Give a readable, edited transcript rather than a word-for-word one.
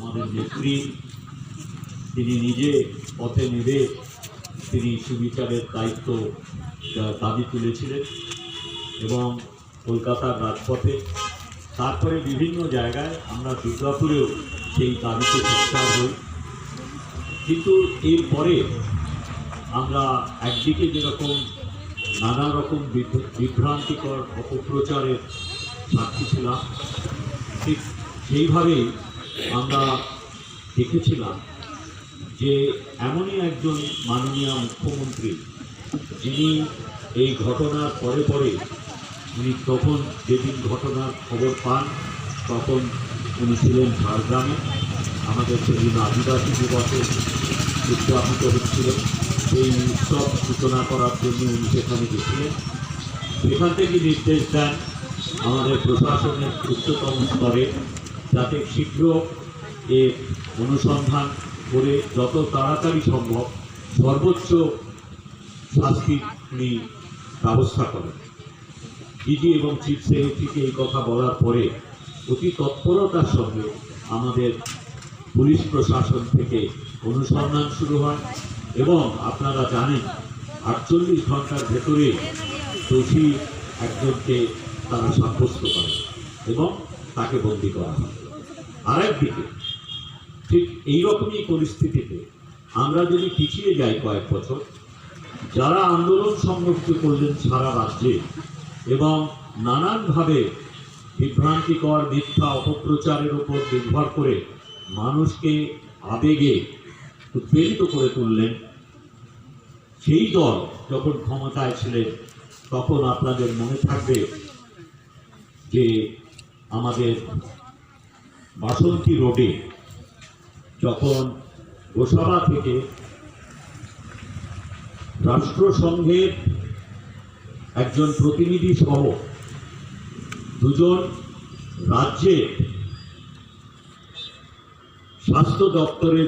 আমাদের নেত্রী, তিনি নিজে পথে নেমে তিনি সুবিচারের দায়িত্ব দাবি তুলেছিলেন এবং কলকাতার রাজপথে, তারপরে বিভিন্ন জায়গায় আমরা দুর্গাপুরেও সেই দাবিতে সোচ্চার হই। কিন্তু এরপরে আমরা একদিকে যেরকম নানা রকম বিভ্রান্তিকর অপপ্রচারের সাক্ষী ছিলাম, ঠিক সেইভাবেই আমরা দেখেছিলাম যে এমনই একজন মাননীয় মুখ্যমন্ত্রী, যিনি এই ঘটনার পরে পরে উনি তখন যেদিন ঘটনার খবর পান তখন উনি ছিলেন ঝাড়গ্রামে। আমাদের সেদিন আদিবাসী দিবসে উদযাপিত হচ্ছিল, সেই উৎসব সূচনা করার জন্য উনি সেখানে গেছিলেন। সেখান থেকে নির্দেশ দেন আমাদের প্রশাসনের উচ্চতম স্তরে যাতে শীঘ্র এর অনুসন্ধান করে যত তাড়াতাড়ি সম্ভব সর্বোচ্চ শাস্তি উনি ব্যবস্থা করেন। ডিজি এবং চিফ সেক্রেটারিকে এই কথা বলার পরে অতি তৎপরতার সঙ্গে আমাদের পুলিশ প্রশাসন থেকে অনুসন্ধান শুরু হয় এবং আপনারা জানেন 48 ঘন্টার ভেতরে দোষী একজনকে তারা সাব্যস্ত করে এবং তাকে বন্দী করা হয়। আরেকদিকে ঠিক এইরকমই পরিস্থিতিতে আমরা যদি পিছিয়ে যাই কয়েক বছর, যারা আন্দোলন সংগঠিত করলেন সারা রাজ্যে এবং নানানভাবে বিভ্রান্তিকর মিথ্যা অপপ্রচারের উপর নির্ভর করে মানুষকে আবেগে উদ্বেলিত করে তুললেন, সেই দল যখন ক্ষমতায় ছিলেন তখন আপনাদের মনে থাকবে যে আমাদের বাসন্তী রোডে যখন গোসাবা থেকে রাষ্ট্রসংঘের একজন প্রতিনিধি সহ দুজন রাজ্যের স্বাস্থ্য দপ্তরের